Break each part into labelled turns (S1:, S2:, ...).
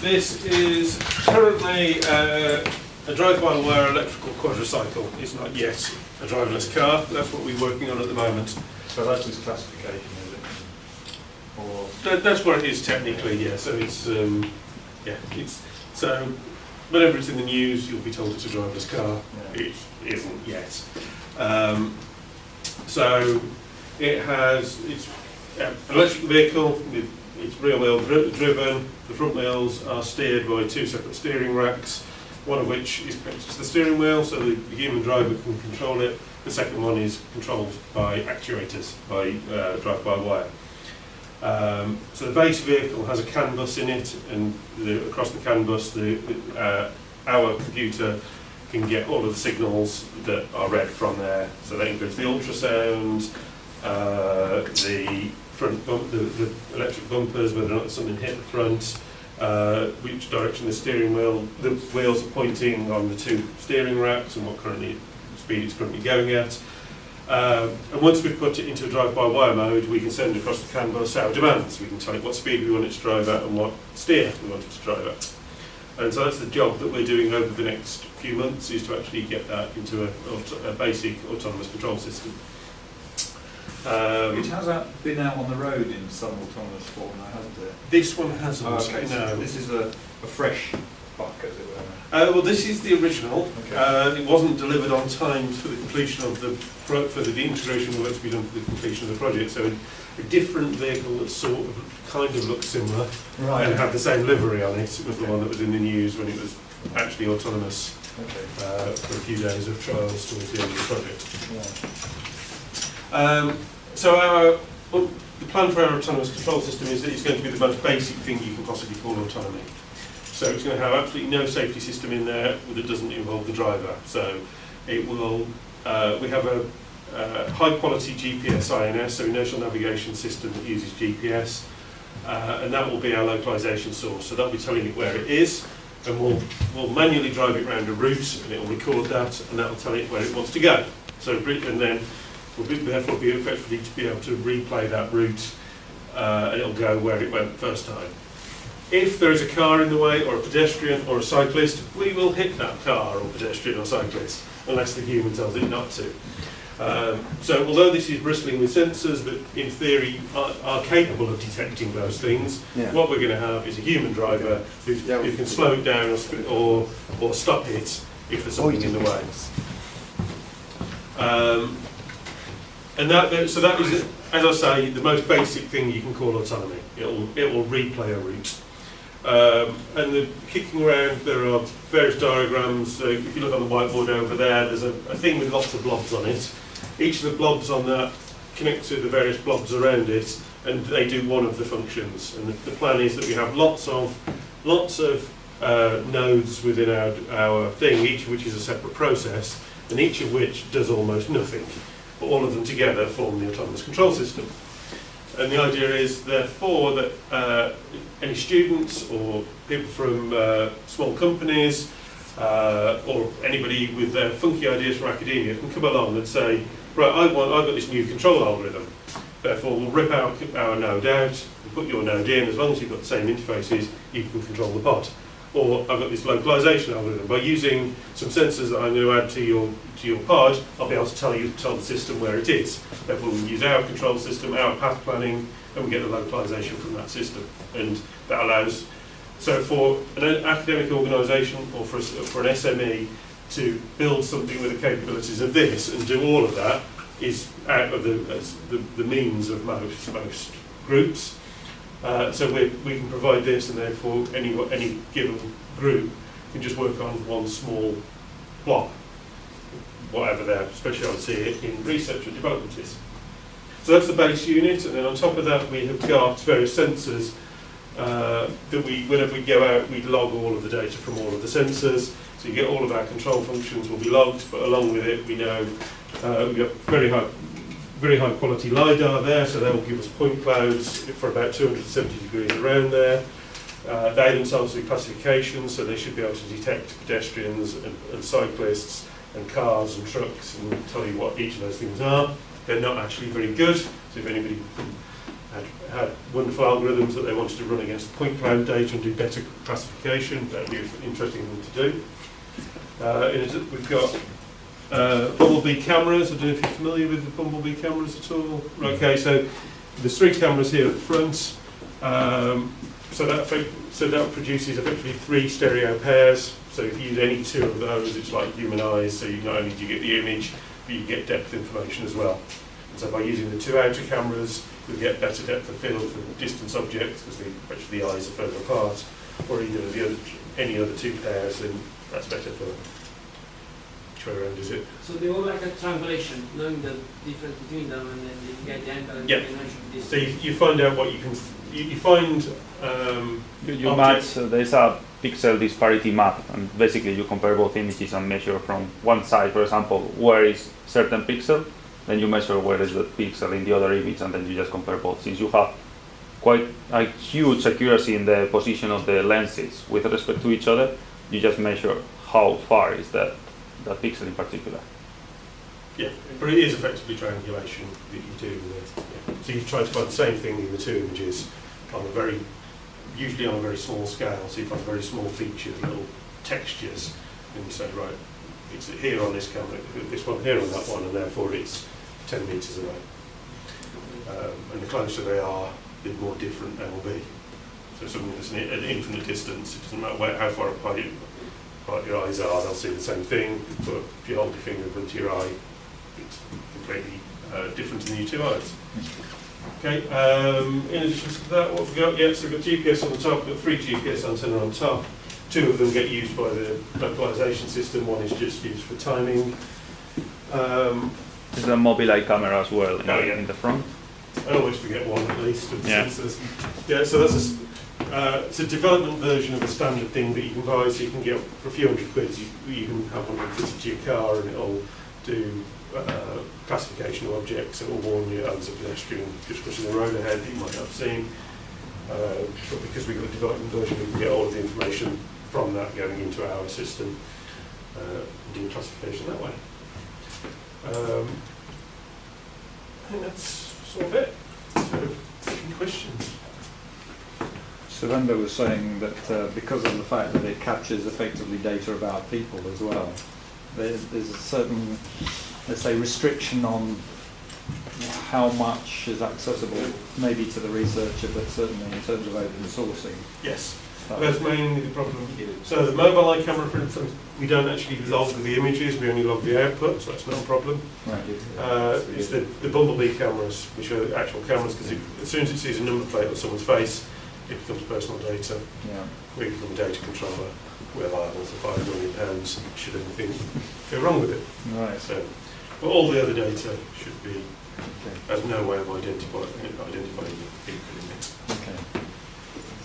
S1: This is currently a drive-by-wire electrical quadricycle. It's not yet a driverless car. That's what we're working on at the moment.
S2: So that's this classification, is it? Or
S1: That's what it is technically, yeah. So it's so whenever it's in the news, you'll be told it's a driverless car.
S2: Yeah.
S1: It isn't yet. So it's an electric vehicle. It's rear-wheel driven. The front wheels are steered by two separate steering racks, one of which is connected to the steering wheel, so the human driver can control it. The second one is controlled by actuators, by drive-by-wire. So the base vehicle has a CAN bus in it, and across the CAN bus, our computer can get all of the signals that are read from there. So that includes the ultrasound, the front the electric bumpers, whether or not something hit the front, which direction the steering wheel, the wheels are pointing on the two steering racks, and what speed it's currently going at. And once we've put it into a drive-by-wire mode, we can send across the CAN bus our demands. We can tell it what speed we want it to drive at and what steer we want it to drive at. And so that's the job that we're doing over the next few months, is to actually get that into a basic autonomous control system.
S2: which has been out on the road in some autonomous form, hasn't it?
S1: This one hasn't.
S2: Oh, okay,
S1: no.
S2: So this is a fresh buck, as it were.
S1: Well, this is the original.
S2: Okay.
S1: It wasn't delivered on time for the completion of the integration work to be done for the completion of the project. So a different vehicle that kind of looked similar and had the same livery on it was the one that was in the news when it was actually autonomous.
S2: Okay.
S1: For a few days of trials towards the end of the project.
S2: Yeah.
S1: So the plan for our autonomous control system is that it's going to be the most basic thing you can possibly call autonomy. So it's going to have absolutely no safety system in there that doesn't involve the driver. So it will. We have a high quality GPS INS, so inertial navigation system that uses GPS, and that will be our localization source. So that'll be telling it where it is, and we'll manually drive it around a route, and it will record that, and that will tell it where it wants to go. So and then we'll therefore be effectively to be able to replay that route, and it'll go where it went the first time. If there is a car in the way, or a pedestrian, or a cyclist, we will hit that car or pedestrian or cyclist, unless the human tells it not to. So although this is bristling with sensors that in theory are capable of detecting those things, what we're going to have is a human driver who can slow it down or stop it if there's something in the way. So that is, as I say, the most basic thing you can call autonomy. It will replay a route. And the kicking around, there are various diagrams. So if you look on the whiteboard over there, there's a thing with lots of blobs on it. Each of the blobs on that connect to the various blobs around it, and they do one of the functions. And the plan is that we have lots of nodes within our thing, each of which is a separate process, and each of which does almost nothing. But all of them together form the autonomous control system. And the idea is, therefore, that any students or people from small companies or anybody with funky ideas from academia can come along and say, right, I've got this new control algorithm. Therefore, we'll rip our node out, we'll put your node in. As long as you've got the same interfaces, you can control the pod. Or I've got this localization algorithm. By using some sensors that I'm going to add to your pod, I'll be able to tell the system where it is. Therefore, we use our control system, our path planning, and we get the localization from that system. And that allows, so for an academic organisation or for an SME to build something with the capabilities of this and do all of that is out of the means of most groups. So we can provide this, and therefore any given group can just work on one small block, whatever their speciality in research and development is. So that's the base unit, and then on top of that we have got various sensors that whenever we go out, we log all of the data from all of the sensors. So you get all of our control functions will be logged, but along with it we know we've got very high quality LiDAR there, so they will give us point clouds for about 270 degrees around there. They themselves do classifications, so they should be able to detect pedestrians and cyclists and cars and trucks and tell you what each of those things are. They're not actually very good, so if anybody from had wonderful algorithms that they wanted to run against point cloud data and do better classification. That would be an interesting thing to do. We've got Bumblebee cameras. I don't know if you're familiar with the Bumblebee cameras at all. Okay, so there's 3 cameras here at the front. So that produces effectively 3 stereo pairs. So if you use any 2 of those, it's like human eyes. So not only do you get the image, but you get depth information as well. And so by using the 2 outer cameras, we get better depth of field for distance objects because actually the eyes are further apart. Or either any other 2 pairs, then that's better for which way around is it?
S3: So they all like a triangulation, knowing the difference between them, and then you get the angle and
S1: Yeah.
S3: the dimension of this.
S1: So you find out what you can. You find.
S4: You
S1: objects-
S4: match, there's a pixel disparity map, and basically you compare both images and measure from one side, for example, where is certain pixel, then you measure where is the pixel in the other image, and then you just compare both. Since you have quite a huge accuracy in the position of the lenses with respect to each other, you just measure how far is that pixel in particular.
S1: Yeah, but it is effectively triangulation that you do. So you try to find the same thing in the 2 images on usually on a very small scale. So you find very small features, little textures, and you say, right, it's here on this camera, this one here on that one, and therefore it's 10 metres away. And the closer they are, the more different they will be. So something that's at an infinite distance, it doesn't matter how far apart your eyes are, they'll see the same thing. But if you hold your finger in front of your eye, it's completely different in your 2 eyes. Okay, in addition to that, what have we got? Yeah, so we've got GPS on the top, we've got 3 GPS antenna on top. 2 of them get used by the localization system, one is just used for timing.
S4: There's a Mobileye camera as well in the front.
S1: I always forget one at least. Of the
S4: Yeah.
S1: sensors. Yeah, so that's it's a development version of a standard thing that you can buy, so you can get for a few £100. You can have one fitted to your car, and it'll do classification of objects. It will warn you as a pedestrian just crossing the road ahead that you might not have seen. But because we've got a development version, we can get all of the information from that going into our system and do classification that way. I think that's sort of it. So, any questions?
S2: Surrender was saying that because of the fact that it captures effectively data about people as well, there's a certain, let's say, restriction on how much is accessible maybe to the researcher, but certainly in terms of open sourcing.
S1: Yes,
S2: stuff.
S1: that's mainly the problem. So the Mobileye camera, for instance, we don't actually log the images, we only log the output, so that's not a problem.
S2: Right.
S1: It's the Bumblebee cameras, which are actual cameras, because as soon as it sees a number plate on someone's face, it becomes personal data.
S2: Yeah.
S1: We become a data controller. We're liable for £5 million should anything go wrong with it.
S2: Right.
S1: So, but all the other data should be.
S2: Okay.
S1: There's no way of identifying the people in it.
S2: Okay.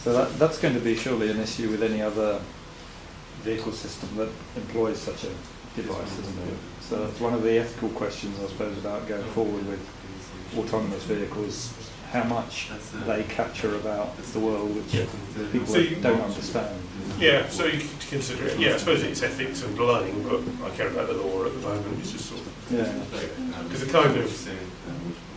S2: So that's going to be surely an issue with any other vehicle system that employs such a device, isn't it? So that's one of the ethical questions, I suppose, about going forward with autonomous vehicles. How much they capture about the world, which people
S1: So you-
S2: don't understand.
S1: Yeah, so you could consider it. Yeah, I suppose it's ethics and blame, but I care about the law at the moment. It's just sort of
S2: Yeah.
S1: because the kind of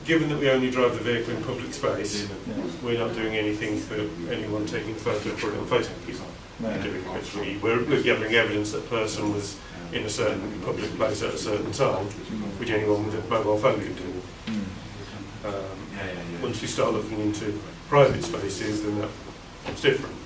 S1: given that we only drive the vehicle in public space,
S2: Yeah.
S1: we're not doing anything for anyone taking a photo and putting it on Facebook.
S2: Yeah.
S1: We're gathering evidence that person was in a certain public place at a certain time, which anyone with a mobile phone could do.
S2: Mm.
S1: Once we start looking into private spaces, then that's different.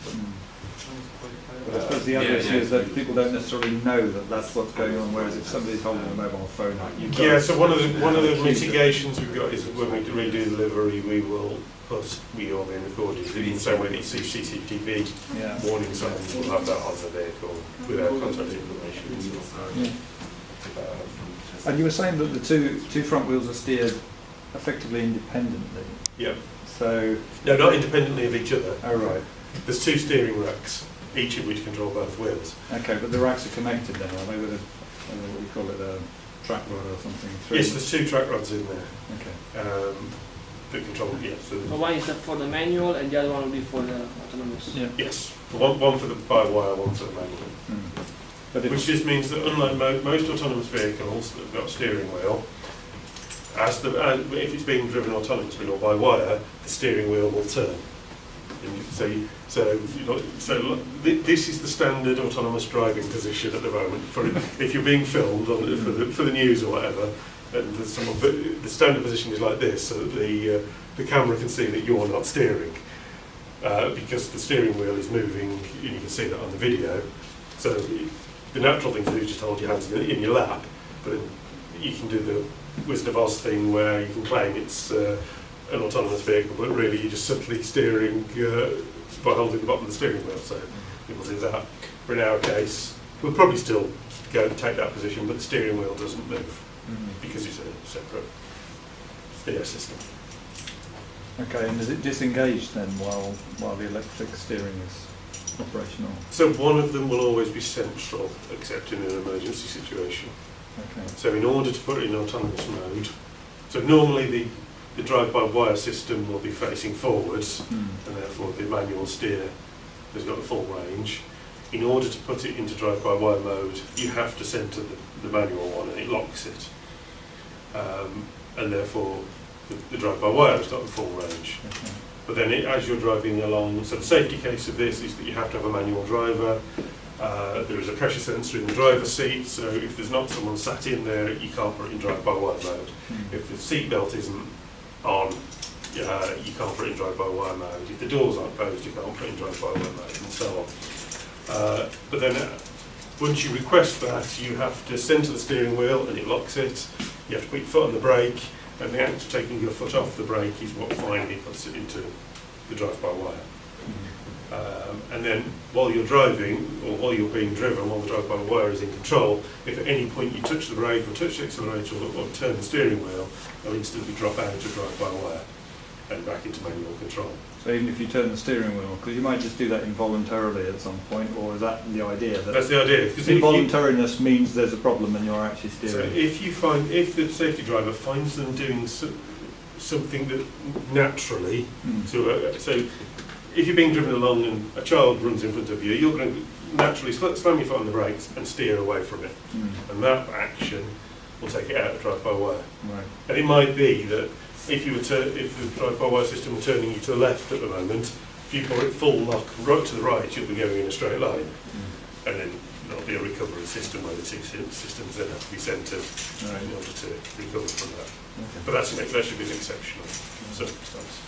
S2: But I suppose the other issue is that people don't necessarily know that that's what's going on, whereas if somebody's holding a mobile phone up, you've got
S1: Yeah, so one of the
S2: accuser.
S1: mitigations we've got is when we redo delivery, we will put we all being recorded in the same way that you see CCTV
S2: Yeah.
S1: warning signs. We'll have that on the vehicle with our contact information.
S2: Yeah. And you were saying that the two front wheels are steered effectively independently.
S1: Yeah.
S2: So,
S1: No, not independently of each other.
S2: oh right,
S1: There's 2 steering racks, each of which control both wheels.
S2: okay, but the racks are connected then, are they, with a, I don't know what you call it, a track rod or something? through?
S1: Yes, there's 2 track rods in there
S2: Okay.
S1: that control. Yeah. So
S3: So one is for the manual, and the other one will be for the autonomous.
S2: Yeah.
S1: yes, one for the by-wire, one for the manual.
S2: Mm. But
S1: Which just means that unlike most autonomous vehicles that have got a steering wheel, if it's being driven autonomously or by wire, the steering wheel will turn. And this is the standard autonomous driving position at the moment. If you're being filmed for the news or whatever, and the standard position is like this, so that the camera can see that you're not steering, because the steering wheel is moving, and you can see that on the video. So the natural thing to do is just hold your hands in your lap, but you can do the Wizard of Oz thing where you can claim it's an autonomous vehicle, but really you're just subtly steering by holding the bottom of the steering wheel. So people do that. But in our case, we'll probably still go and take that position, but the steering wheel doesn't move because it's a separate steer system.
S2: Okay, and is it disengaged then while the electric steering is operational?
S1: So one of them will always be central, except in an emergency situation.
S2: Okay.
S1: So in order to put it in autonomous mode, so normally the drive-by-wire system will be facing forwards, and therefore the manual steer has got the full range. In order to put it into drive-by-wire mode, you have to centre the manual one, and it locks it. And therefore the drive-by-wire has got the full range.
S2: Okay.
S1: But then as you're driving along, so the safety case of this is that you have to have a manual driver. There is a pressure sensor in the driver's seat, so if there's not someone sat in there, you can't put it in drive-by-wire mode. If the seat belt isn't on, you can't put it in drive-by-wire mode. If the doors aren't closed, you can't put it in drive-by-wire mode, and so on. But then once you request that, you have to centre the steering wheel, and it locks it. You have to put your foot on the brake, and the act of taking your foot off the brake is what finally puts it into the drive-by-wire. And then while you're driving, or while you're being driven, while the drive-by-wire is in control, if at any point you touch the brake or touch the accelerator or turn the steering wheel, they'll instantly drop out of drive-by-wire and back into manual control.
S2: So even if you turn the steering wheel, because you might just do that involuntarily at some point, or is that the idea?
S1: That's the idea.
S2: Involuntariness means there's a problem and you're actually steering.
S1: So if the safety driver finds them doing something that naturally, so if you're being driven along and a child runs in front of you, you're going to naturally slam your foot on the brakes and steer away from it. And that action will take it out of drive-by-wire.
S2: Right.
S1: And it might be that if the drive-by-wire system were turning you to the left at the moment, if you put it full lock right to the right, you'll be going in a straight line. And then there'll be a recovery system where the two systems then have to be centred in order to recover from that.
S2: Okay.
S1: But that should be an exceptional circumstance.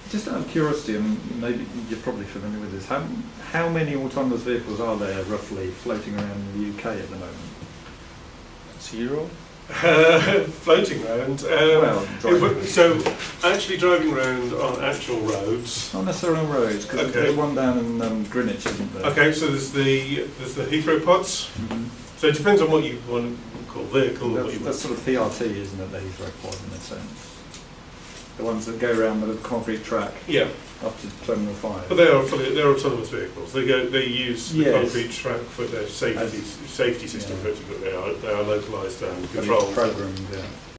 S2: Just out of curiosity, and maybe you're probably familiar with this, how many autonomous vehicles are there roughly floating around in the UK at the moment?
S4: 0?
S1: Floating around. So actually driving around on actual roads.
S2: Not necessarily on roads, because there's one down in Greenwich, isn't there?
S1: Okay, so there's the Heathrow pods. So it depends on what you want to call vehicle.
S2: That's sort of PRT, isn't it, the Heathrow pod in a sense? The ones that go around the concrete track up to Terminal 5.
S1: But they're autonomous vehicles. They use the concrete track for their safety system. But they are localised and controlled.
S2: Programmed,